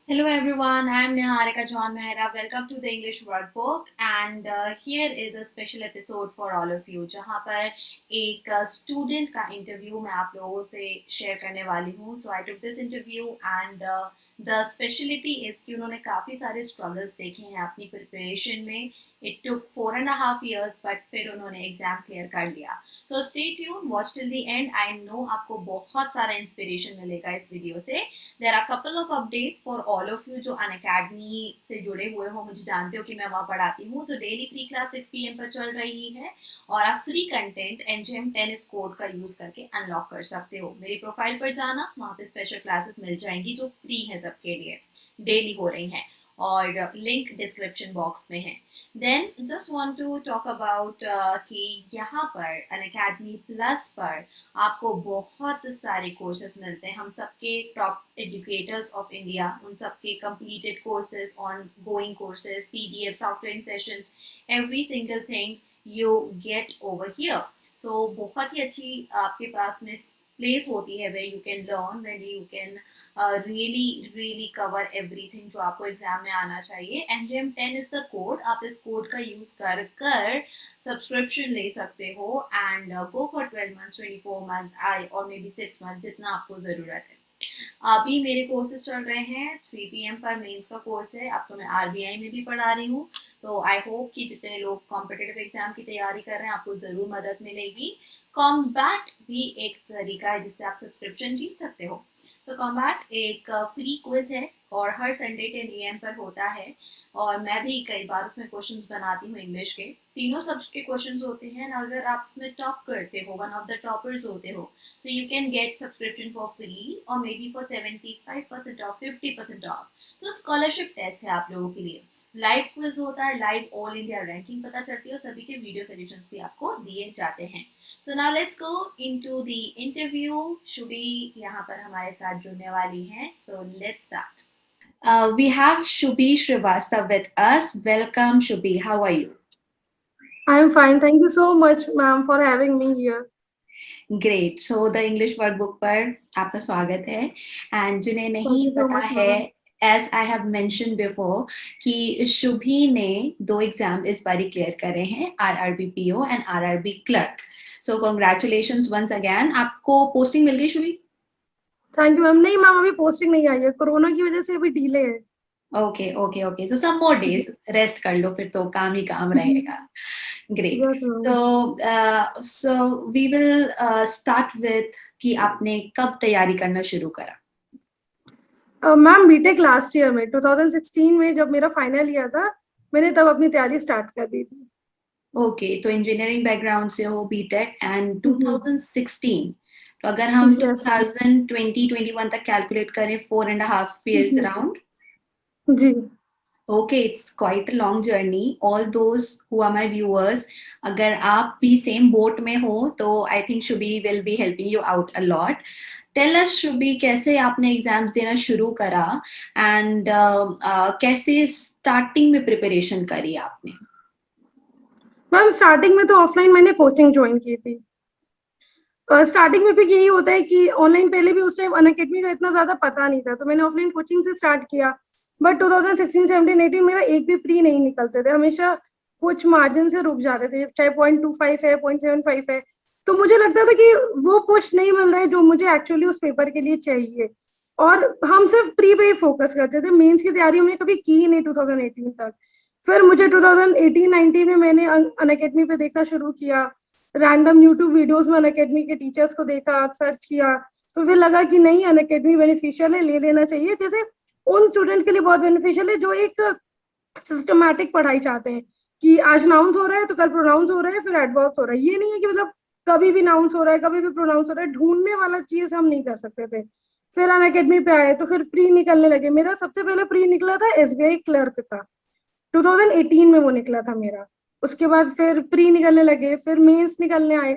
Hello everyone, I am Niharika John Mehra. Welcome to the English Workbook and here is a special episode for all of you जहाँ पर एक student का interview मैं आप लोगों से शेयर करने वाली हूँ. So I took this interview and the speciality is कि उन्होंने काफ़ी सारे स्ट्रगल्स देखे हैं अपनी प्रिपरेशन में. इट टुक 4.5 years बट फिर उन्होंने एग्जाम क्लियर कर लिया. So stay tune, watch till the end. I know आपको बहुत सारा इंस्पिरेशन मिलेगा इस वीडियो से. There are couple of updates for all of you जो अनअकैडमी से जुड़े हुए हो. मुझे जानते हो कि मैं वहाँ पढ़ाती हूँ. So daily free class 6 PM पर चल रही है और आप फ्री कंटेंट एनजेम टेनिस कोड का यूज करके अनलॉक कर सकते हो. मेरी प्रोफाइल पर जाना, वहाँ पे स्पेशल क्लासेस मिल जाएंगी जो फ्री है सबके लिए, डेली हो रही हैं और लिंक डिस्क्रिप्शन बॉक्स में है. Then just want to talk about कि यहाँ पर अनअकैडमी प्लस पर आपको बहुत सारे कोर्सेज मिलते हैं. हम सबके टॉप एजुकेटर्स ऑफ इंडिया, उन सबके completed courses, on going courses, PDF, software sessions, every single thing you get over here. So बहुत ही अच्छी आपके पास में प्लेस होती है where you can learn, when you can really cover everything जो आपको एग्जाम में आना चाहिए. NGM10 is the code. आप इस कोड का यूज कर कर सब्सक्रिप्शन ले सकते हो and go for 12 months, 24 months और मे बी 6 months जितना आपको ज़रूरत है. अभी मेरे कोर्सेज चल रहे हैं. 3 PM पर मेंस का कोर्स है. अब तो मैं RBI में भी पढ़ा रही हूँ. तो आई होप कि जितने लोग कॉम्पिटिटिव एग्जाम की तैयारी कर रहे हैं आपको ज़रूर मदद मिलेगी. कॉम्बैट भी एक तरीका है जिससे आप सब्सक्रिप्शन जीत सकते हो. सो कॉम्बैट एक फ्री क्विज है और हर संडे 10 AM पर होता है और मैं भी कई बार उसमें क्वेश्चंस बनाती हूँ इंग्लिश के. तीनों सब्जेक्ट के क्वेश्चंस होते हैं. अगर आप इसमें टॉप करते हो, वन ऑफ द टॉपर्स होते हो, so you can get subscription for free or maybe for 75% off, 50% off. तो स्कॉलरशिप टेस्ट है आप लोगों के लिए. लाइव क्विज होता है, लाइव ऑल इंडिया रैंकिंग पता चलती है और सभी के वीडियो सॉल्यूशंस भी आपको दिए जाते हैं. So now let's go into the interview. Shubhi यहाँ पर हमारे साथ जुड़ने वाली हैं. So let's start. We have Shubhi Srivastav with us. Welcome, Shubhi. How are you? I'm fine. Thank you so much, ma'am, for having me here. Great. So the English workbook पर आपका स्वागत है. एंड जिन्हें Thank नहीं you so पता much, है, ma'am. As I have mention before कि शुभी ने 2 एग्जाम इस बारी क्लियर करे हैं, RRB PO and RRB clerk. So congratulations once again. आपको पोस्टिंग मिल गई शुभी? Thank you, ma'am. नहीं, मैम, अभी पोस्टिंग नहीं आई है. कोरोना की वजह से अभी डिले है. Okay okay okay. So some more days rest कर लो, फिर तो काम ही काम रहेगा. Great. Yes, ma'am. So we will start with कि आपने कब तैयारी करना शुरू करा? मैम, बीटेक लास्ट ईयर में 2016 में जब मेरा फाइनल ईयर था, मैंने तब अपनी तैयारी स्टार्ट कर दी थी. ओके. तो इंजीनियरिंग बैकग्राउंड से हो, बीटेक एंड जी. 2016. तो अगर हम यस, मैम. 2020-21 तक कैलकुलेट करें, 4.5 years जी. अराउंड. जी. Okay, it's quite a long journey. All those who are my viewers, अगर आप भी same boat में हो तो I think Shubhi will be helping you out a lot. Tell us Shubhi, कैसे आपने एग्जाम्स देना शुरू करा एंड कैसे स्टार्टिंग में प्रिपरेशन करी आपने? मैम, स्टार्टिंग में तो ऑफलाइन मैंने कोचिंग ज्वाइन की थी. स्टार्टिंग में भी यही होता है कि ऑनलाइन पहले भी उस टाइम अनअकैडमी का इतना ज्यादा पता नहीं था, तो मैंने ऑफलाइन कोचिंग से स्टार्ट किया. बट 2016, 17, 18 मेरा एक भी प्री नहीं निकलते थे. हमेशा कुछ मार्जिन से रुक जाते थे, चाहे 0.25 है, 0.75 है. तो मुझे लगता था कि वो पुश नहीं मिल रहा है जो मुझे एक्चुअली उस पेपर के लिए चाहिए. और हम सिर्फ प्री पे ही फोकस करते थे. मेंस की तैयारी हमने कभी की ही नहीं 2018 तक. फिर मुझे 2018-19 में मैंने अनअकैडमी पे देखना शुरू किया. रैंडम यूट्यूब वीडियोस में अनअकैडमी के टीचर्स को देखा, सर्च किया. तो फिर लगा कि नहीं, अनअकैडमी बेनिफिशियल है, ले लेना चाहिए. जैसे उन स्टूडेंट के लिए बहुत बेनिफिशियल है जो एक सिस्टमैटिक पढ़ाई चाहते हैं कि आज नाउंस हो रहा है तो कल प्रोनाउंस हो रहा है, फिर एडवर्ब्स हो रहा है. ये नहीं है कि मतलब कभी भी नाउंस हो रहा है, कभी भी प्रोनाउंस हो रहा है. ढूंढने वाला चीज हम नहीं कर सकते थे. फिर अनअकैडमी पे आए तो फिर प्री निकलने लगे. मेरा सबसे पहले प्री निकला था SBI क्लर्क का. 2018 में वो निकला था मेरा. उसके बाद फिर प्री निकलने लगे, फिर मेंस निकलने आए.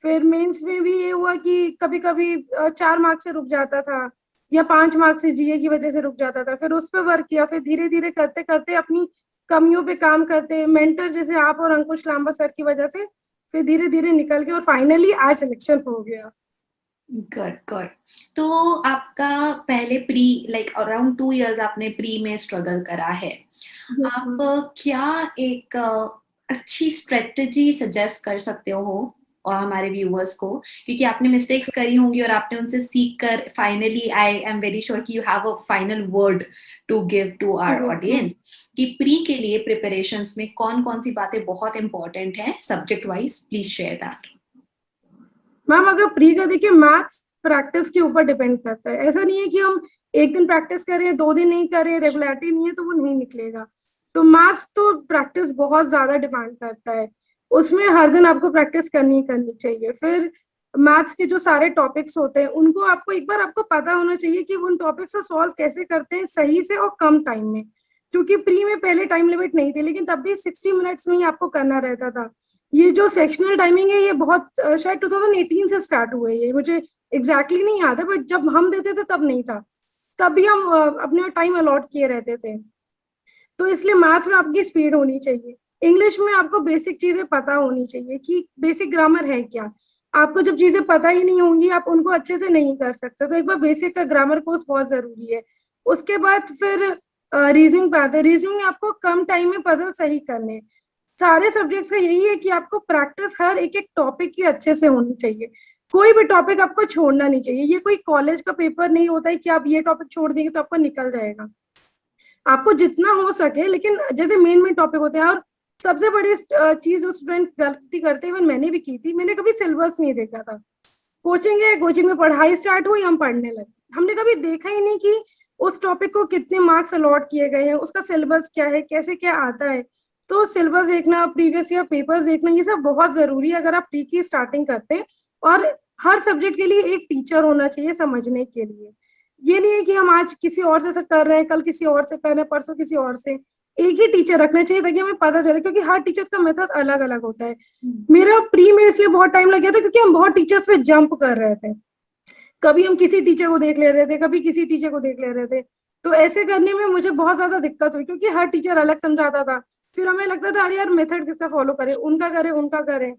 फिर मेंस में भी ये हुआ कि कभी कभी 4 मार्क्स से रुक जाता था या 5 मार्क्स से जीए की वजह से रुक जाता था. फिर उस पर वर्क किया. फिर धीरे धीरे करते करते अपनी कमियों पे काम करते, मेंटर जैसे आप और अंकुश लांबा सर की वजह से फिर धीरे धीरे निकल के और फाइनली आज सिलेक्शन हो गया. Good good. तो आपका पहले प्री लाइक अराउंड 2 इयर्स आपने प्री में स्ट्रगल करा है। यस आप मैम। क्या एक अच्छी स्ट्रेटजी सजेस्ट कर सकते हो और हमारे व्यूअर्स को, क्योंकि आपने मिस्टेक्स करी होंगी और आपने उनसे सीख कर finally I am very sure कि you have a final word to give to our yes ma'am. Audience कि प्री के लिए प्रिपरेशंस में कौन कौन सी बातें बहुत इंपॉर्टेंट हैं subject wise, please share that. Ma'am अगर प्री का देखिए, मैथ्स प्रैक्टिस के ऊपर डिपेंड करता है। ऐसा नहीं है कि हम एक दिन प्रैक्टिस करें, 2 दिन नहीं करें, रेगुलरिटी नहीं है तो वो नहीं निकलेगा। तो मैथ्स तो प्रैक्टिस बहुत ज्यादा डिपेंड करता है, उसमें हर दिन आपको प्रैक्टिस करनी ही करनी चाहिए। फिर मैथ्स के जो सारे टॉपिक्स होते हैं उनको आपको एक बार आपको पता होना चाहिए कि उन टॉपिक्स को सॉल्व कैसे करते हैं सही से और कम टाइम में। क्योंकि प्री में पहले टाइम लिमिट नहीं थी, लेकिन तब भी 60 मिनट्स में ही आपको करना रहता था। ये जो सेक्शनल टाइमिंग है ये बहुत शायद 2018 से स्टार्ट हुआ है, ये मुझे एग्जैक्टली नहीं याद है, बट जब हम देते थे तब नहीं था। तब भी हम अपने टाइम अलॉट किए रहते थे। तो इसलिए मैथ्स में आपकी स्पीड होनी चाहिए। इंग्लिश में आपको बेसिक चीजें पता होनी चाहिए कि बेसिक ग्रामर है क्या। आपको जब चीजें पता ही नहीं होंगी आप उनको अच्छे से नहीं कर सकते, तो एक बार बेसिक का ग्रामर कोर्स बहुत जरूरी है। उसके बाद फिर रीजनिंग पे आते हैं। रीजनिंग में आपको कम टाइम में पजल सही करने हैं। सारे सब्जेक्ट्स का यही है कि आपको प्रैक्टिस हर एक एक टॉपिक की अच्छे से होनी चाहिए। कोई भी टॉपिक आपको छोड़ना नहीं चाहिए। ये कोई कॉलेज का पेपर नहीं होता है कि आप ये टॉपिक छोड़ देंगे तो आपको निकल जाएगा। आपको जितना हो सके, लेकिन जैसे मेन मेन टॉपिक होते हैं। और सबसे बड़ी चीज जो स्टूडेंट्स गलती करते हैं, इवन मैंने भी की थी, मैंने कभी सिलेबस नहीं देखा था। कोचिंग है, कोचिंग में पढ़ाई स्टार्ट हुई, हम पढ़ने लगे, हमने कभी देखा ही नहीं कि उस टॉपिक को कितने मार्क्स अलॉट किए गए हैं, उसका सिलेबस क्या है, कैसे क्या आता है। तो सिलेबस देखना, प्रीवियस ईयर पेपर्स देखना, ये सब बहुत जरूरी है अगर आप प्री की स्टार्टिंग करते हैं। और हर सब्जेक्ट के लिए एक टीचर होना चाहिए समझने के लिए। ये नहीं है कि हम आज किसी और से कर रहे हैं, कल किसी और से कर रहे हैं, परसों किसी और से। एक ही टीचर रखना चाहिए ताकि हमें पता चले, क्योंकि हर टीचर का मेथड अलग अलग होता है। मेरा प्री में इसलिए बहुत टाइम लग गया था क्योंकि हम बहुत टीचर्स पे जंप कर रहे थे। कभी हम किसी टीचर को देख ले रहे थे, कभी किसी टीचर को देख ले रहे थे। तो ऐसे करने में मुझे बहुत ज्यादा दिक्कत हुई, क्योंकि हर टीचर अलग समझाता था। फिर हमें लगता था अरे यार मेथड किसका फॉलो करें, उनका करें उनका करें।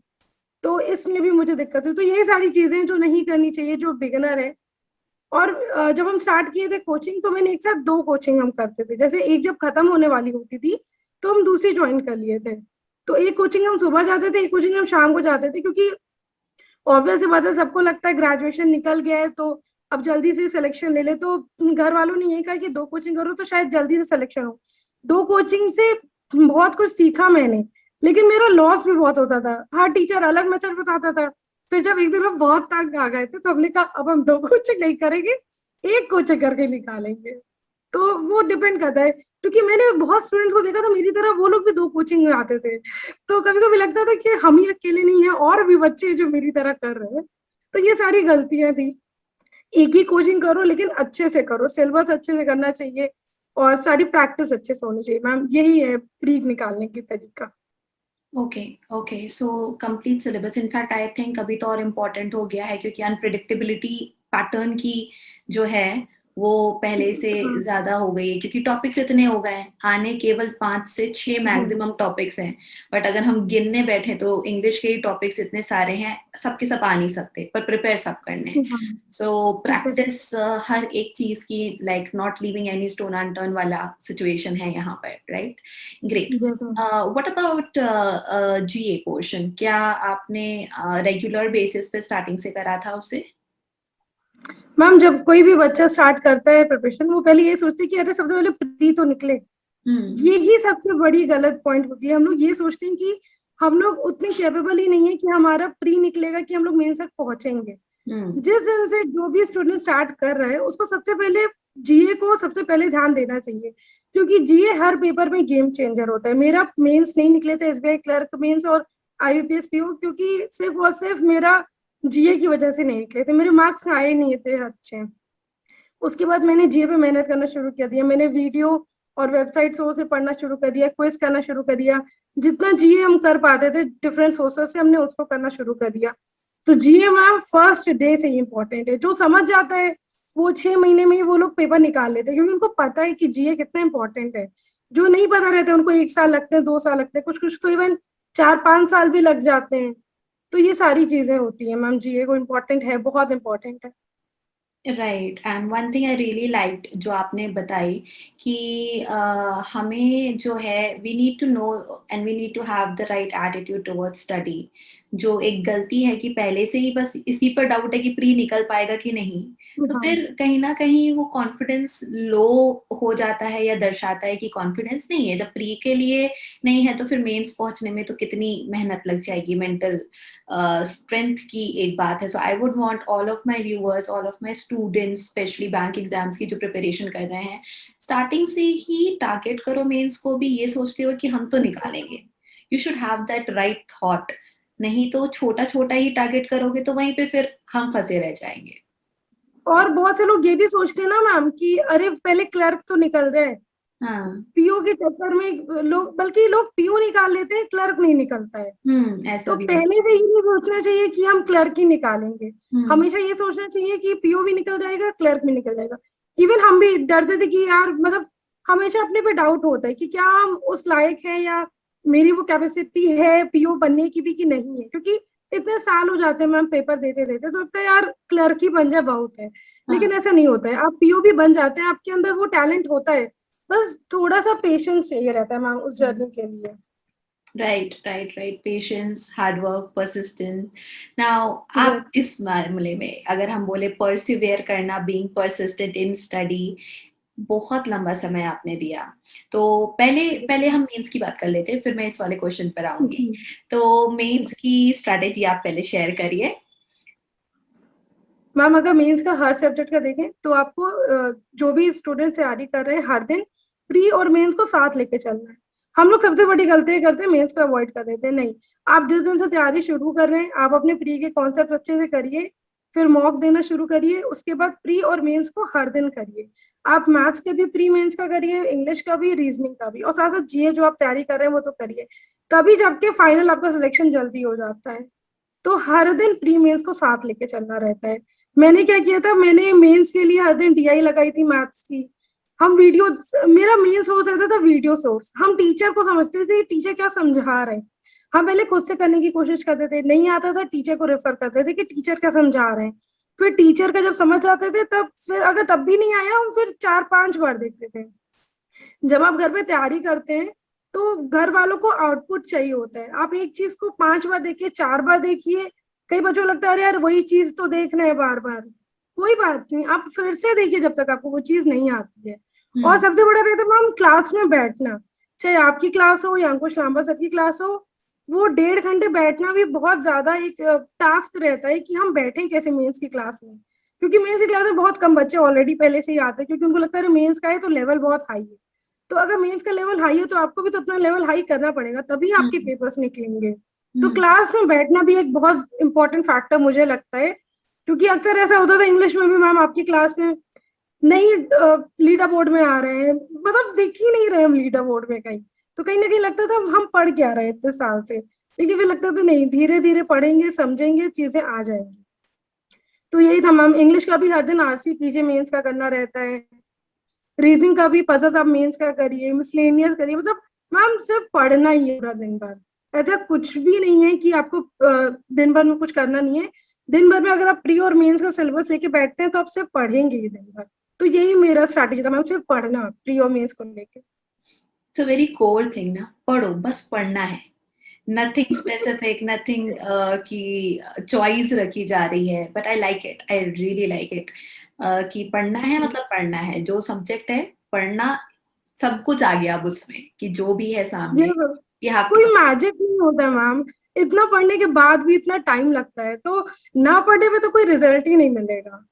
तो इसलिए भी मुझे दिक्कत हुई। तो यही सारी चीजें जो नहीं करनी चाहिए जो बिगिनर है। और जब हम स्टार्ट किए थे कोचिंग, तो मैंने एक साथ 2 कोचिंग हम करते थे। जैसे एक जब खत्म होने वाली होती थी तो हम दूसरी ज्वाइन कर लिए थे। तो एक कोचिंग हम सुबह जाते थे, एक कोचिंग हम शाम को जाते थे, क्योंकि ऑब्वियस बात है, सबको लगता है ग्रेजुएशन निकल गया है तो अब जल्दी से सिलेक्शन ले ले। तो घर वालों ने यही कहा कि 2 कोचिंग करो तो शायद जल्दी से सिलेक्शन हो। 2 कोचिंग से बहुत कुछ सीखा मैंने, लेकिन मेरा लॉस भी बहुत होता था। हर टीचर अलग मेथड बताता था। फिर जब एक दिन हम बहुत तंग आ गए थे तो हमने कहा अब हम 2 कोचिंग नहीं करेंगे, एक कोचिंग करके निकालेंगे। तो वो डिपेंड करता है, क्योंकि मैंने बहुत स्टूडेंट्स को देखा था मेरी तरह, वो लोग भी 2 कोचिंग में आते थे। तो कभी कभी लगता था कि हम ही अकेले नहीं है, और भी बच्चे हैं जो मेरी तरह कर रहे हैं। तो ये सारी गलतियां थी। एक ही कोचिंग करो लेकिन अच्छे से करो, सिलेबस अच्छे से करना चाहिए और सारी प्रैक्टिस अच्छे से होनी चाहिए। मैम यही है प्री निकालने की तरीका। Okay okay, so complete syllabus in fact I think अभी तो और इम्पोर्टेंट हो गया है, क्योंकि अनप्रिडिक्टेबिलिटी पैटर्न की जो है वो पहले से हाँ। ज्यादा हो गई है, क्योंकि टॉपिक्स इतने हो गए हैं, आने केवल 5 से 6 हम्म। मैक्सिमम टॉपिक्स हैं। बट अगर हम गिनने बैठे तो इंग्लिश के ही टॉपिक्स इतने सारे हैं, सबके सब आ नहीं सकते, पर प्रिपेयर सब करने हैं। हाँ। सो प्रैक्टिस हर एक चीज की, like not leaving any stone unturned वाला सिचुएशन है यहाँ पर, राइट? ग्रेट। जैसा व्हाट अबाउट जीए पोर्शन, क्या आपने रेगुलर बेसिस पे स्टार्टिंग से करा था उसे? मैम, जब कोई भी बच्चा स्टार्ट करता है प्रिपरेशन, वो पहले ये सोचते हैं कि अरे सबसे पहले प्री तो निकले। हम्म यही सबसे बड़ी गलत पॉइंट होती है। हम लोग ये सोचते हैं कि हम लोग उतने कैपेबल ही नहीं है कि हमारा प्री निकलेगा कि हम लोग मेन तक पहुंचेंगे। हम्म जिस दिन से जो भी स्टूडेंट स्टार्ट कर रहा है उसको सबसे पहले जीए को सबसे पहले ध्यान देना चाहिए, क्योंकि जीए हर पेपर में गेम चेंजर होता है। मेरा मेंस नहीं निकले थे, एसबीआई क्लर्क मेंस और आईबीपीएस पीओ, क्योंकि सिर्फ और सिर्फ मेरा जीए की वजह से नहीं निकले थे, मेरे मार्क्स आए नहीं थे अच्छे। उसके बाद मैंने जीए पे मेहनत करना शुरू कर दिया, मैंने वीडियो और वेबसाइट से पढ़ना शुरू कर दिया, क्विज करना शुरू कर दिया। जितना जीए हम कर पाते थे डिफरेंट सोर्सेस से, हमने उसको करना शुरू कर दिया। तो जीए मैम फर्स्ट डे से ही इम्पोर्टेंट है। जो समझ जाता है वो 6 महीने में ही वो लोग पेपर निकाल लेते हैं, क्योंकि उनको पता है कि जीए कितना इंपॉर्टेंट है। जो नहीं पता रहता है उनको 1 साल लगते हैं, 2 साल लगते हैं, कुछ कुछ तो इवन 4-5 साल भी लग जाते हैं। तो ये सारी चीजें होती है मैम, जीए को इम्पोर्टेंट है, बहुत इम्पोर्टेंट है। Right, and one thing I really like जो आपने बताई कि हमें जो है we need to know and we need to have the right attitude towards study. जो एक गलती है कि पहले से ही बस इसी पर डाउट है कि प्री निकल पाएगा कि नहीं, तो हाँ। फिर कहीं ना कहीं वो कॉन्फिडेंस लो हो जाता है या दर्शाता है कि कॉन्फिडेंस नहीं है। जब प्री के लिए नहीं है तो फिर मेंस पहुंचने में तो कितनी मेहनत लग जाएगी, मेंटल स्ट्रेंथ की एक बात है। So I would want all of my viewers, all of my students, specially bank exams की जो प्रिपरेशन कर रहे हैं, स्टार्टिंग से ही टारगेट करो मेंस को भी ये सोचते हो कि हम तो निकालेंगे। You should have that right thought, नहीं तो छोटा छोटा ही टारगेट करोगे तो वहीं पे फिर हम फंसे रह जाएंगे। और बहुत से लोग ये भी सोचते हैं ना मैम कि अरे पहले क्लर्क तो निकल जाए, हाँ। पीओ के चक्कर में लोग, बल्कि लोग पीओ निकाल लेते हैं, क्लर्क नहीं निकलता है। ऐसा तो भी होता पहले से ये नहीं सोचना चाहिए कि हम क्लर्क ही निकालेंगे। है। हमेशा ये सोचना चाहिए कि पीओ भी निकल जाएगा, क्लर्क भी निकल जाएगा। इवन हम भी डरते थे कि यार मतलब हमेशा अपने पे डाउट होता है कि क्या हम उस लायक है, या मेरी वो कैपेसिटी है पीओ बनने की भी कि नहीं है, क्योंकि इतने साल हो जाते हैं मैम पेपर देते देते, तो लगता है यार क्लर्क ही बन जाए बहुत है। लेकिन हाँ। ऐसा नहीं होता है, आप पीओ भी बन जाते हैं, आपके अंदर वो टैलेंट होता है, बस थोड़ा सा पेशेंस चाहिए रहता है मैम उस जर्नी के लिए। Right right right, patience, hard work, persistence. Now आप Yes. इस मामले में अगर हम बोले परसिवियर करना, बीइंग परसिस्टेंट इन स्टडी, बहुत लंबा समय आपने दिया। तो पहले पहले हम मेंस की बात कर लेते हैं, फिर मैं इस वाले क्वेश्चन पर आऊंगी। जी। तो मेंस की स्ट्रेटेजी आप पहले शेयर करिए। मैम अगर मेंस का हर सब्जेक्ट का देखें तो आपको जो भी स्टूडेंट तैयारी कर रहे हैं हर दिन प्री और मेंस को साथ लेके चलना है। हम लोग सबसे बड़ी गलती करते हैं, मेंस को अवॉइड कर देते हैं। नहीं, आप जिस दिन से तैयारी शुरू कर रहे हैं आप अपने प्री के कॉन्सेप्ट अच्छे से करिए, फिर मॉक देना शुरू करिए, उसके बाद प्री और मेंस को हर दिन करिए। आप मैथ्स के भी प्री मेंस का करिए, इंग्लिश का भी, रीजनिंग का भी, और साथ साथ जीए जो आप तैयारी कर रहे हैं वो तो करिए। तभी जाके फाइनल आपका सिलेक्शन जल्दी हो जाता है। तो हर दिन प्री मेंस को साथ लेके चलना रहता है। मैंने क्या किया था, मैंने मेंस के लिए हर दिन डीआई लगाई थी मैथ्स की। हम वीडियो, मेरा मेन सोर्स रहता था वीडियो सोर्स, हम टीचर को समझते थे टीचर क्या समझा रहे हैं। हम पहले खुद से करने की कोशिश करते थे, नहीं आता था टीचर को रेफर करते थे कि टीचर क्या समझा रहे हैं। फिर टीचर का जब समझ आते थे तब, फिर अगर तब भी नहीं आया हम फिर 4-5 बार देखते थे। जब आप घर में तैयारी करते हैं तो घर वालों को आउटपुट चाहिए होता है। आप एक चीज को 5 बार देखिए, 4 बार देखिए, कई बच्चों को लगता है अरे यार वही चीज तो देखना है बार बार, कोई बात नहीं, आप फिर से देखिए जब तक आपको वो चीज नहीं आती है। और हम्म। सबसे बड़ा रहता है मैम क्लास में बैठना, चाहे आपकी क्लास हो या अंकुश लांबा सर की क्लास हो, वो 1.5 घंटे बैठना भी बहुत ज्यादा एक टास्क रहता है कि हम बैठे कैसे मेंस की क्लास में। क्योंकि मेंस की क्लास में बहुत कम बच्चे ऑलरेडी पहले से ही आते हैं, क्योंकि उनको लगता है मेंस का है तो लेवल बहुत हाई है। तो अगर मेंस का लेवल हाई है तो आपको भी तो अपना लेवल हाई करना पड़ेगा, तभी आपके हम्म। पेपर्स निकलेंगे। तो हम्म। क्लास में बैठना भी एक बहुत इंपॉर्टेंट फैक्टर मुझे लगता है। क्योंकि अक्सर ऐसा होता था इंग्लिश में भी मैम, आपकी क्लास में नहीं लीडर बोर्ड में आ रहे हैं, मतलब दिख ही नहीं रहे हम लीडर बोर्ड में कहीं। तो कहीं ना कहीं लगता था हम पढ़ क्या रहे हैं इतने साल से, लेकिन फिर लगता था नहीं, धीरे धीरे पढ़ेंगे समझेंगे चीजें आ जाएंगी। तो यही था मैम, इंग्लिश का भी हर दिन आरसी पीजे मेंस का करना रहता है, रीजनिंग का भी पजल्स आप मेंस का करिए, मिसलेनियस करिए, मतलब मैम सिर्फ पढ़ना ही है पूरा दिन भर। ऐसा कुछ भी नहीं है कि आपको दिन भर में कुछ करना नहीं है। दिन भर में अगर आप प्री और मेंस का सिलेबस लेके बैठते हैं तो आप सिर्फ पढ़ेंगे ही दिन भर। तो यही मेरा स्ट्रैटेजी था मैम, सिर्फ पढ़ना प्री और मेंस को लेके। सो वेरी कोर थिंग ना, पढ़ो, बस पढ़ना है। नथिंग स्पेसिफिक, नथिंग की चॉइस रखी जा रही है, but I like it, I really like it. कि पढ़ना है मतलब पढ़ना है, जो सब्जेक्ट है पढ़ना, सब कुछ आ गया अब उसमें कि जो भी है ये सामने, यू हैव कोई टू। मैजिक नहीं होता मैम, इतना पढ़ने के बाद भी इतना टाइम लगता है, तो ना पढ़े हुए तो कोई रिजल्ट ही नहीं मिलेगा।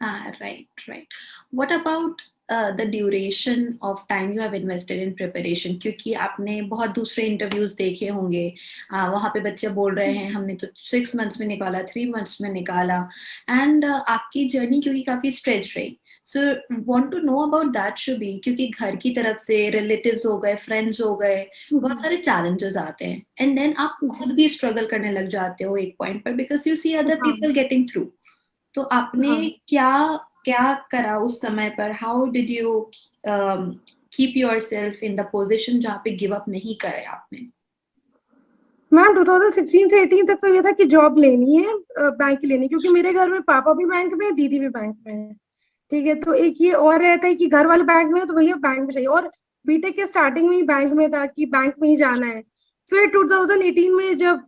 Right right. What about the duration of time you have invested in preparation? क्योंकि आपने बहुत दूसरे इंटरव्यूज देखे होंगे, वहाँ पे बच्चे बोल रहे हैं हमने तो 6 मंथ्स में निकाला, 3 मंथ्स में निकाला, एंड आपकी जर्नी क्योंकि काफी स्ट्रेच रही। So want to know about that Shubhi, क्योंकि घर की तरफ से रिलेटिव्स हो गए, फ्रेंड्स हो गए, बहुत जी। सारे चैलेंजेस आते हैं, एंड देन आप जी। खुद भी स्ट्रगल करने लग जाते हो एक पॉइंट पर, बिकॉज यू सी अदर हाँ। People getting through. तो आपने हाँ क्या क्या करा उस समय पर? How did you keep your self in the position जहाँ पे गिव अप नहीं करे आपने? मैम 2016 से 18 तक तो ये था कि जॉब लेनी है, बैंक की लेनी, क्योंकि मेरे घर में पापा भी बैंक में है, दीदी भी बैंक में है। ठीक है, तो एक ये और रहता है कि घर वाले बैंक में है तो भैया बैंक में चाहिए। और बीटेक के स्टार्टिंग में ही बैंक में था कि बैंक में ही जाना है। फिर 2018 में जब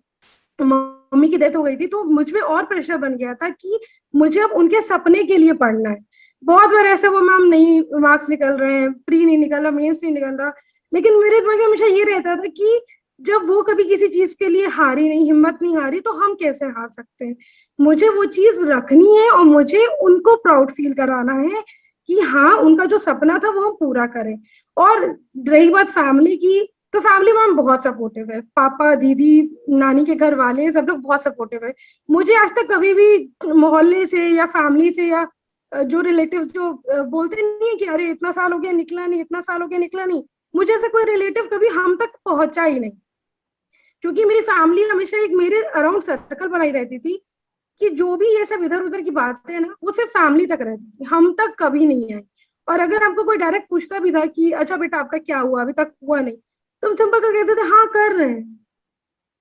मम्मी की डेथ हो गई थी तो मुझ में और प्रेशर बन गया था कि मुझे अब उनके सपने के लिए पढ़ना है। बहुत बार ऐसे वो मैम नहीं मार्क्स निकल रहे हैं, प्री नहीं निकल रहा, मेंस नहीं निकल रहा, लेकिन मेरे दिमाग में हमेशा ये रहता था कि जब वो कभी किसी चीज के लिए हारी नहीं, हिम्मत नहीं हारी, तो हम कैसे हार सकते हैं। मुझे वो चीज रखनी है और मुझे उनको प्राउड फील कराना है कि हाँ, उनका जो सपना था वो हम पूरा करें। और रही बात फैमिली की, तो फैमिली मैम बहुत सपोर्टिव है, पापा दीदी नानी के घर वाले सब लोग बहुत सपोर्टिव है। मुझे आज तक कभी भी मोहल्ले से या फैमिली से या जो रिलेटिव्स जो बोलते नहीं है कि अरे इतना साल हो गया निकला नहीं, इतना साल हो गया निकला नहीं, मुझे ऐसे कोई रिलेटिव कभी हम तक पहुंचा ही नहीं। क्योंकि मेरी फैमिली हमेशा एक मेरे अराउंड सर्कल बनाई रहती थी कि जो भी ये सब इधर उधर की बातें है ना, वो सिर्फ फैमिली तक रहती थी, हम तक कभी नहीं आई। और अगर हमको कोई डायरेक्ट पूछता भी था कि अच्छा बेटा आपका क्या हुआ, अभी तक हुआ नहीं, तो हम सिंपल से कहते थे हाँ कर रहे हैं।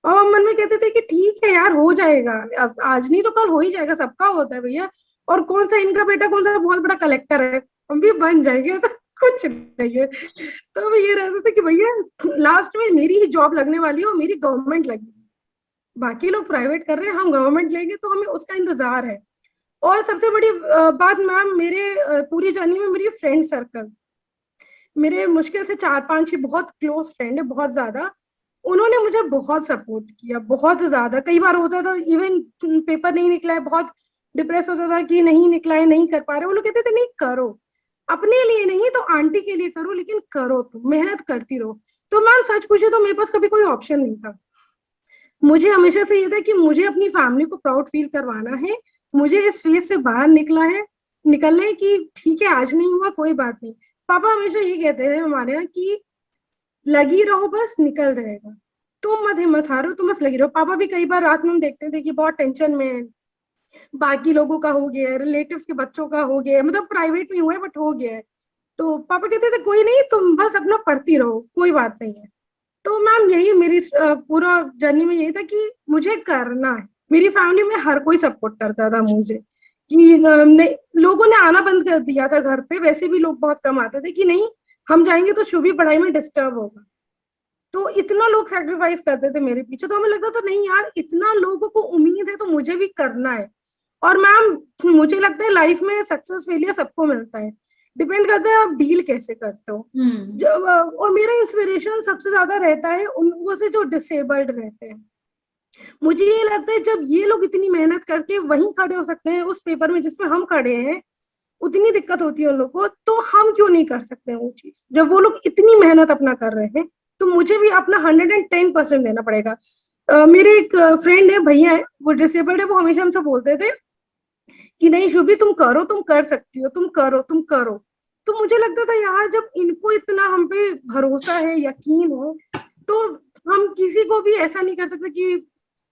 और हम मन में कहते थे कि ठीक है यार, हो जाएगा, अब आज नहीं तो कल हो ही जाएगा, सबका होता है भैया। और कौन सा इनका बेटा कौन सा बहुत बड़ा कलेक्टर है, हम भी बन जाएंगे, ऐसा कुछ नहीं है। तो मैं ये रहता था कि भैया लास्ट में मेरी ही जॉब लगने वाली है और मेरी गवर्नमेंट लगी, बाकी लोग प्राइवेट कर रहे हैं, हम गवर्नमेंट लेंगे, तो हमें उसका इंतजार है। और सबसे बड़ी बात मैम, मेरे पूरी जर्नी में मेरी फ्रेंड सर्कल, मेरे मुश्किल से 4-5 ही बहुत क्लोज फ्रेंड है, बहुत ज्यादा। उन्होंने मुझे बहुत सपोर्ट किया, बहुत ज्यादा। कई बार होता था इवन पेपर नहीं निकला है, बहुत डिप्रेस होता था कि नहीं निकला है, नहीं कर पा रहे, वो लोग कहते थे नहीं करो, अपने लिए नहीं तो आंटी के लिए करो, लेकिन करो, तुम मेहनत करती रहो। तो मैम सच पूछे तो मेरे पास कभी कोई ऑप्शन नहीं था। मुझे हमेशा से ये था कि मुझे अपनी फैमिली को प्राउड फील करवाना है, मुझे इस फेज से बाहर निकलना है कि ठीक है आज नहीं हुआ कोई बात नहीं। पापा हमेशा ये कहते हैं हमारे यहाँ कि लगी रहो, बस निकल जाएगा, तुम मत हिम्मत हारो, तुम बस लगी रहो। पापा भी कई बार रात में हम देखते थे कि बहुत टेंशन में है, बाकी लोगों का हो गया है, रिलेटिव्स के बच्चों का हो गया है, मतलब प्राइवेट में हुआ है बट हो गया है। तो पापा कहते थे कोई नहीं, तुम बस अपना पढ़ती रहो, कोई बात नहीं है। तो मैम यही मेरी पूरा जर्नी में यही था कि मुझे करना है। मेरी फैमिली में हर कोई सपोर्ट करता था मुझे कि नहीं, लोगों ने आना बंद कर दिया था घर पे, वैसे भी लोग बहुत कम आते थे कि नहीं हम जाएंगे तो शुभी पढ़ाई में डिस्टर्ब होगा। तो इतना लोग सेक्रीफाइस करते थे मेरे पीछे, तो हमें लगता था नहीं यार, इतना लोगों को उम्मीद है तो मुझे भी करना है। और मैम मुझे लगता है लाइफ में सक्सेस फेलियर सबको मिलता है, डिपेंड करता है आप डील कैसे करते हो। हम्म। जब और मेरा इंस्पिरेशन सबसे ज्यादा रहता है उन लोगों से जो डिसेबल्ड रहते हैं। मुझे ये लगता है जब ये लोग इतनी मेहनत करके वहीं खड़े हो सकते हैं उस पेपर में जिसमें हम खड़े हैं, उतनी दिक्कत होती है उन लोगों को, तो हम क्यों नहीं कर सकते हैं वो चीज, जब वो लोग इतनी मेहनत अपना कर रहे हैं, तो मुझे भी अपना 110% देना पड़ेगा। मेरे एक फ्रेंड है, भैया है, वो डिसेबल्ड है, वो हमेशा हमसे बोलते थे कि नहीं शुभी तुम करो, तुम कर सकती हो, तुम करो तुम करो। तो मुझे लगता था यार जब इनको इतना हम पे भरोसा है, यकीन है, तो हम किसी को भी ऐसा नहीं कर सकते कि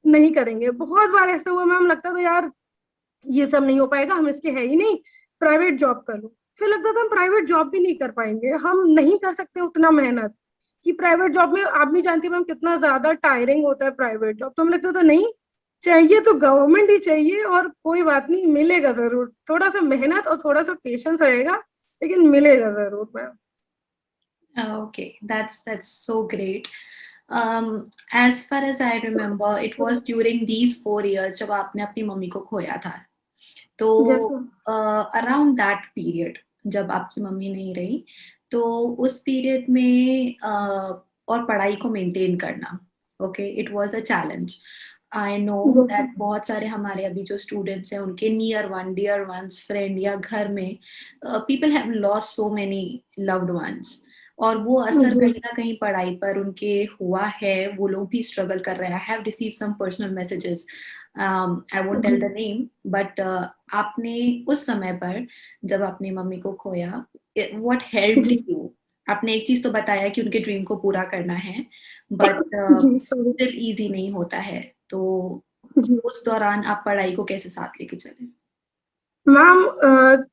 नहीं करेंगे। बहुत बार ऐसा हुआ मैम, लगता था यार ये सब नहीं हो पाएगा, हम इसके है ही नहीं, प्राइवेट जॉब कर लो। फिर लगता था हम प्राइवेट जॉब भी नहीं कर पाएंगे, हम नहीं कर सकते उतना मेहनत, कि प्राइवेट जॉब में आप भी जानती है मैम कितना ज्यादा टायरिंग होता है प्राइवेट जॉब। तो हमें लगता था नहीं, चाहिए तो गवर्नमेंट ही चाहिए, और कोई बात नहीं मिलेगा जरूर, थोड़ा सा मेहनत और थोड़ा सा पेशेंस रहेगा, लेकिन मिलेगा जरूर ma'am. Okay, that's so great. As far as I remember, it was during these 4 years जब आपने अपनी मम्मी को खोया था। तो जैसे अराउंड दैट पीरियड जब आपकी मम्मी नहीं रही, तो उस पीरियड में और पढ़ाई को मेंटेन करना, okay, it was a challenge. I know जैसे दैट बहुत सारे हमारे अभी जो स्टूडेंट्स हैं उनके near one dear ones friend या घर में people have lost so many loved ones, और वो असर जी कहीं ना कहीं पढ़ाई पर उनके हुआ है, वो लोग भी स्ट्रगल कर रहे हैं। I have receive some personal messages, I won't tell जी द नेम, बट आपने उस समय पर जब अपनी मम्मी को खोया, व्हाट हेल्प्ड जी यू? आपने एक चीज तो बताया कि उनके ड्रीम को पूरा करना है, बट जी सॉरी स्टिल इजी नहीं होता है, तो जी उस दौरान आप पढ़ाई को कैसे साथ लेके चले? मैम,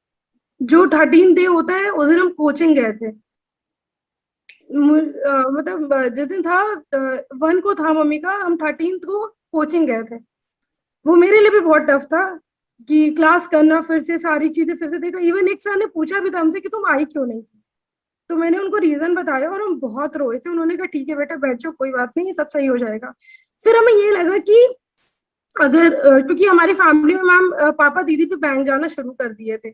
जो 13 डे होता है उस दिन हम कोचिंग गए थे। मतलब जिस दिन था 1 को था मम्मी का, हम 13 को कोचिंग गए थे। वो मेरे लिए भी बहुत टफ था कि क्लास करना, फिर से सारी चीजें फिर से देखा। इवन एक सर ने पूछा भी था हमसे कि तुम आई क्यों नहीं थी। तो मैंने उनको रीजन बताया और हम बहुत रोए थे। उन्होंने कहा ठीक है बेटा बैठ जाओ, कोई बात नहीं, सब सही हो जाएगा। फिर हमें ये लगा कि अगर क्योंकि हमारी फैमिली में मैम पापा दीदी भी बैंक जाना शुरू कर दिए थे।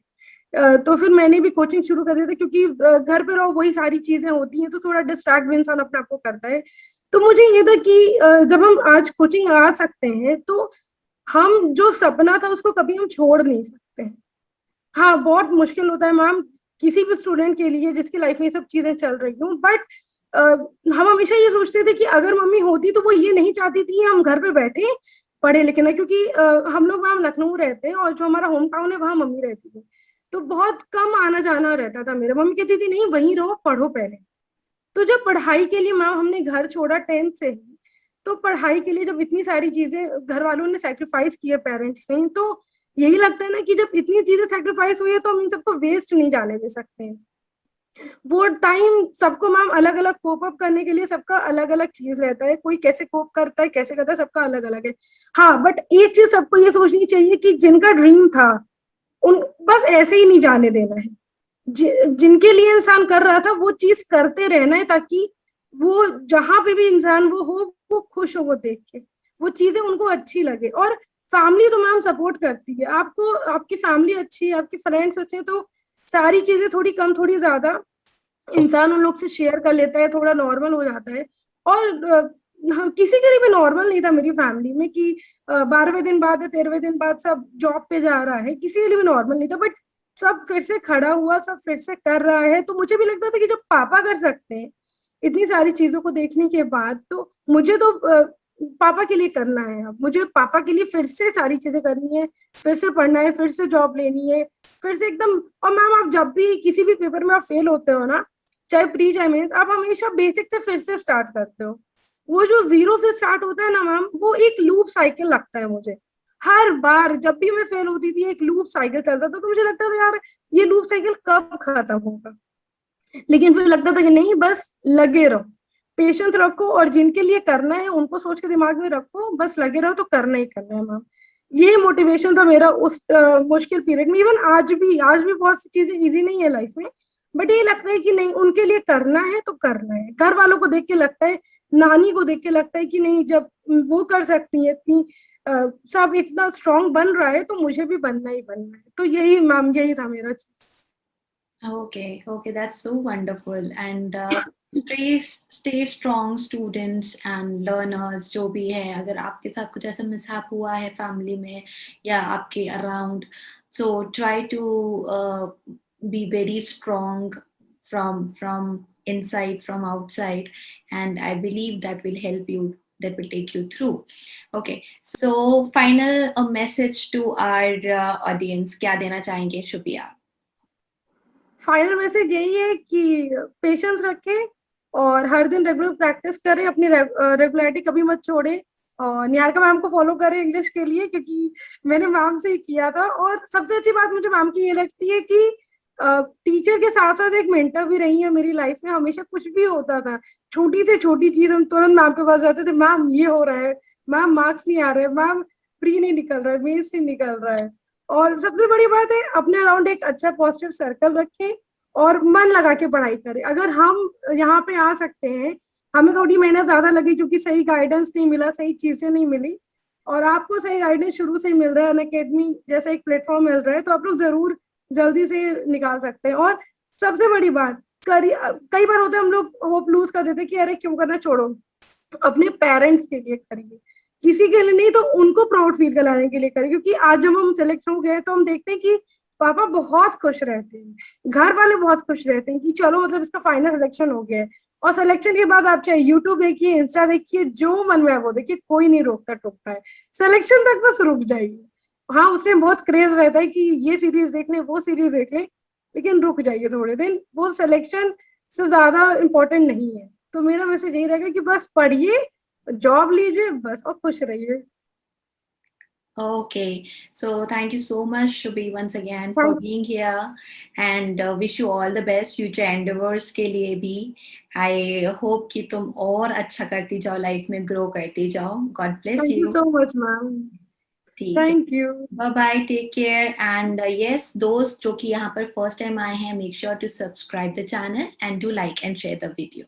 तो फिर मैंने भी कोचिंग शुरू कर दिया था, क्योंकि घर पे रहो वही सारी चीजें होती हैं तो थोड़ा डिस्ट्रैक्ट भी इंसान अपने आप को करता है। तो मुझे ये था कि जब हम आज कोचिंग आ सकते हैं तो हम जो सपना था उसको कभी हम छोड़ नहीं सकते। हाँ बहुत मुश्किल होता है मैम किसी भी स्टूडेंट के लिए जिसकी लाइफ में ये सब चीजें चल रही हूँ, बट हम हमेशा ये सोचते थे कि अगर मम्मी होती तो वो ये नहीं चाहती थी हम घर पे बैठे पढ़े लिखे ना, क्योंकि हम लोग मैम लखनऊ रहते हैं और जो हमारा होम टाउन है वहाँ मम्मी रहती थी। तो बहुत कम आना जाना रहता था मेरा। मम्मी कहती थी नहीं वहीं रहो पढ़ो पहले। तो जब पढ़ाई के लिए मैम हमने घर छोड़ा 10th से ही, तो पढ़ाई के लिए जब इतनी सारी चीजें घर वालों ने सेक्रीफाइस किए पेरेंट्स ने, तो यही लगता है ना कि जब इतनी चीजें सेक्रीफाइस हुई है तो हम इन सबको वेस्ट नहीं जाने दे सकते हैं। वो टाइम सबको मैम अलग अलग कोप अप करने के लिए सबका अलग अलग चीज रहता है। कोई कैसे कोप करता है कैसे करता है सबका अलग अलग है। हाँ बट एक चीज सबको ये सोचनी चाहिए कि जिनका ड्रीम था उन बस ऐसे ही नहीं जाने देना है। जिनके लिए इंसान कर रहा था वो चीज करते रहना है, ताकि वो जहां पे भी इंसान वो हो वो खुश हो वो देख के, वो चीजें उनको अच्छी लगे। और फैमिली तो मैम सपोर्ट करती है आपको, आपकी फैमिली अच्छी है, आपके फ्रेंड्स अच्छे हैं, तो सारी चीजें थोड़ी कम थोड़ी ज्यादा इंसान उन लोग से शेयर कर लेता है, थोड़ा नॉर्मल हो जाता है। और हम किसी के लिए भी नॉर्मल नहीं था मेरी फैमिली में कि 12वें दिन बाद या 13वें दिन बाद सब जॉब पे जा रहा है, किसी के लिए भी नॉर्मल नहीं था। बट सब फिर से खड़ा हुआ, सब फिर से कर रहा है, तो मुझे भी लगता था कि जब पापा कर सकते हैं इतनी सारी चीजों को देखने के बाद, तो मुझे तो पापा के लिए करना है। अब मुझे पापा के लिए फिर से सारी चीजें करनी है, फिर से पढ़ना है, फिर से जॉब लेनी है, फिर से एकदम। और मैम आप जब भी किसी भी पेपर में आप फेल होते हो ना, चाहे प्री चाहे मेंस, आप हमेशा बेसिक से फिर से स्टार्ट करते हो। वो जो जीरो से स्टार्ट होता है ना मैम, वो एक लूप साइकिल लगता है मुझे। हर बार जब भी मैं फेल होती थी एक लूप साइकिल चलता था, तो मुझे लगता था यार ये लूप साइकिल कब खत्म होगा। लेकिन फिर लगता था कि नहीं बस लगे रहो, पेशेंस रखो, और जिनके लिए करना है उनको सोच के दिमाग में रखो, बस लगे रहो तो करना ही करना है मैम। ये मोटिवेशन था मेरा उस मुश्किल पीरियड में। इवन आज भी बहुत सी चीजें इजी नहीं है लाइफ में, बट ये लगता है कि नहीं उनके लिए करना है तो करना है। घर वालों को देख के लगता है, नानी को देख के लगता है कि नहीं जब वो कर सकती है इतनी सब इतना स्ट्रांग बन रहा है तो मुझे भी बनना ही बनना है। तो यही मैम यही था मेरा चीज। Okay, okay, that's so wonderful. And stay strong, students and learners जो भी है, अगर आपके साथ कुछ ऐसा मिसहैप हुआ है फैमिली में या आपके around, so try to be very strong from inside, from outside, and I believe that will help you, that will take you through. Okay, so final a message to our audience, क्या देना चाहेंगे शुभिया? Final message यही है कि patience रखें और हर दिन regular practice करें, अपनी रेगुलरिटी कभी मत छोड़े। और निहारिका मैम को फॉलो करें इंग्लिश के लिए, क्योंकि मैंने मैम से ही किया था। और सबसे अच्छी बात मुझे मैम की ये लगती है कि टीचर के साथ साथ एक मेंटर भी रही है मेरी लाइफ में। हमेशा कुछ भी होता था, छोटी से छोटी चीज हम तुरंत मैम के पास जाते थे, मैम ये हो रहा है, मैम मार्क्स नहीं आ रहे, मैम प्री नहीं निकल रहा है, मेंस नहीं निकल रहा है। और सबसे बड़ी बात है अपने अराउंड एक अच्छा पॉजिटिव सर्कल रखें और मन लगा के पढ़ाई करें। अगर हम यहाँ पे आ सकते हैं, हमें थोड़ी मेहनत ज्यादा लगी क्योंकि सही गाइडेंस नहीं मिला, सही चीजें नहीं मिली, और आपको सही गाइडेंस शुरू से ही मिल रहा है, अनअकैडमी जैसा एक प्लेटफॉर्म मिल रहा है, तो आप लोग जरूर जल्दी से निकाल सकते हैं। और सबसे बड़ी बात, कई बार होता है हम लोग होप लूज कर देते कि अरे क्यों करना, छोड़ो। अपने पेरेंट्स के लिए करिए, किसी के लिए नहीं, तो उनको प्राउड फील कराने के लिए करिए। क्योंकि आज जब हम सिलेक्ट हो गए तो हम देखते हैं कि पापा बहुत खुश रहते हैं, घर वाले बहुत खुश रहते हैं कि चलो मतलब इसका फाइनल सिलेक्शन हो गया है। और सिलेक्शन के बाद आप चाहे यूट्यूब देखिए, इंस्टा देखिए, जो मन में है वो देखिए, कोई नहीं रोकता टोकता है। सिलेक्शन तक बस रुक जाइए। हाँ उसमें बहुत क्रेज रहता है कि ये सीरीज देख ले वो सीरीज देख ले, लेकिन रुक जाइए थोड़े दिन, वो सिलेक्शन से ज्यादा इम्पोर्टेंट नहीं है। तो मेरा मैसेज यही रहेगा कि बस पढ़िए, जॉब लीजिए बस, और खुश रहिए। Okay, so thank you so much, Shubhi, once again for Thank being here, and wish you all the best future endeavors के लिए भी. I hope कि तुम और अच्छा करती जाओ, लाइफ में ग्रो करती जाओ. God bless you you. so much, ma'am. ठीक है. Thank you. Bye bye. Take care. And yes, those जो कि यहाँ पर first time आए हैं, make sure to subscribe the channel and do like and share the video.